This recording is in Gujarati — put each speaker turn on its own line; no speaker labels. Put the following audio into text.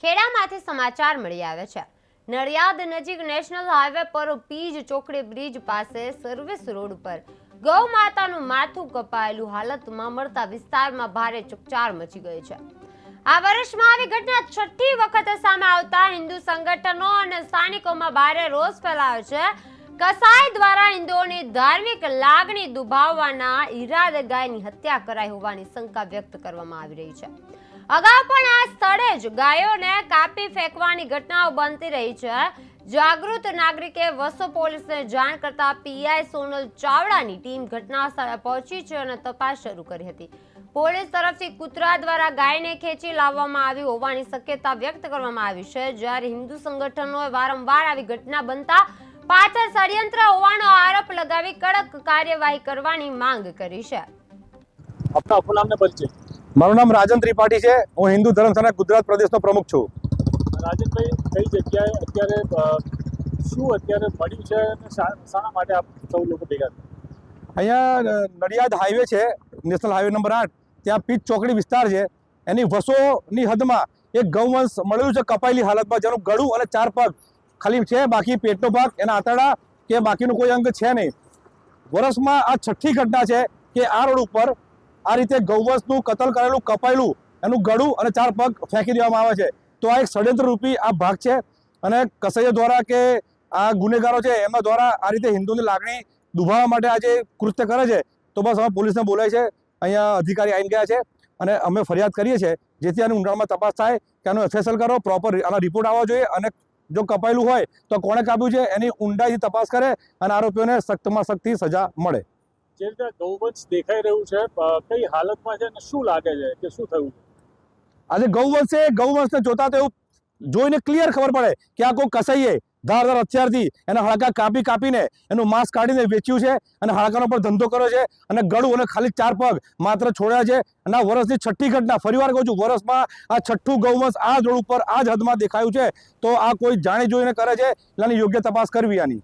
ખેડામાંથી સમાચાર મળી આવે છે। નડિયાદ નજીક નેશનલ હાઈવે પર પીજ ચોકડી બ્રિજ પાસે સર્વિસ રોડ પર ગૌ માતાનું માથું કપાયેલું હાલતમાં મળતા વિસ્તારમાં ભારે ચકચાર મચી ગઈ છે। આ વર્ષમાં આવી ઘટના છઠ્ઠી વખત સામે આવતા હિન્દુ સંગઠનો અને સ્થાનિકોમાં ભારે રોષ ફેલાયો છે। કસાઈ દ્વારા હિન્દુઓની ધાર્મિક લાગણી દુભાવવાના ઈરાદે ગાયની હત્યા કરાઈ હોવાની શંકા વ્યક્ત કરવામાં આવી રહી છે। અગાઉ પણ આ સ્થળે જ ગાયોને કાપી ફેંકવાની ઘટનાઓ બનતી રહી છે। જાગૃત નાગરિકે વસો પોલીસને જાણ કરતા પીઆઈ સોનલ ચાવડાની ટીમ ઘટના સ્થળે પહોંચી છે અને તપાસ શરૂ કરી હતી। પોલીસ તરફથી કૂતરા દ્વારા ગાયને ખેંચી લાવવામાં આવી હોવાની શક્યતા વ્યક્ત કરવામાં આવી છે। જ્યારે હિન્દુ સંગઠનોએ વારંવાર આવી ઘટના બનતા પાછળ ષડયંત્ર હોવાનો આરોપ લગાવી કડક કાર્યવાહી કરવાની માંગ કરી છે।
મારું નામ રાજન ત્રિપાઠી છે। હું હિન્દુ ધર્મસેના ગુજરાત પ્રદેશનો પ્રમુખ છું।
રાજનભાઈ, કઈ જગ્યાએ અત્યારે શું મળ્યું છે અને શાના માટે આપ સૌ લોકો ભેગા થયા?
અહીંયા નડિયાદ હાઈવે છે, નેશનલ હાઈવે નંબર 8, ત્યાં પીચ ચોકડી વિસ્તાર છે। એની વસોની હદમાં એક ગૌવંશ મળેલું છે કપાયેલી હાલતમાં, જેનું ગળું અને 4 પગ ખાલી છે, બાકી પેટનો ભાગ, એના આંતરડા કે બાકીનું કોઈ અંગ છે નહીં। વર્ષમાં આ છઠ્ઠી ઘટના છે કે આ રોડ ઉપર આ રીતે ગૌવંશનું કતલ કરેલું, કપાયેલું, એનું ગળું અને 4 પગ ફેંકી દેવામાં આવે છે। તો આ એક ષડયંત્ર રૂપી આ ભાગ છે અને કસાઈઓ દ્વારા કે આ ગુનેગારો છે એમના દ્વારા આ રીતે હિન્દુની લાગણી દુભાવવા માટે આ જે કૃત્ય કરે છે। તો બસ અમે પોલીસને બોલાય છે, અહીંયા અધિકારી આવી ગયા છે અને અમે ફરિયાદ કરીએ છીએ જેથી આની ઊંડાણમાં તપાસ થાય કે આનું એફએસએલ કરો, પ્રોપર આના રિપોર્ટ આવવા જોઈએ અને જો કપાયેલું હોય તો કોણે કાપ્યું છે એની ઊંડાઈથી તપાસ કરે અને આરોપીઓને સખ્તમાં સખ્ત સજા મળે।
જે રીતે ગૌવંશ દેખાઈ રહ્યું છે, કઈ હાલતમાં છે અને શું લાગે છે કે શું થયું છે?
આજે ગૌવંશને જોતા તો એવું જોઈને ક્લિયર ખબર પડે કે આ કોઈ કસાઈએ ધારદાર હથિયારથી એના હાડકા કાપીને એનું માંસ કાઢીને વેચ્યું છે અને હાડકાનો પર ધંધો કર્યો છે અને ગળું અને ખાલી 4 પગ માત્ર છોડ્યા છે। અને આ વર્ષની છઠ્ઠી ઘટના, ફરીવાર કહું છું, વર્ષમાં આ છઠ્ઠું ગૌવંશ આ રોડ ઉપર આ જ હદમાં દેખાયું છે। તો આ કોઈ જાણી જોઈને કરે છે, એટલે યોગ્ય તપાસ કરવી આની।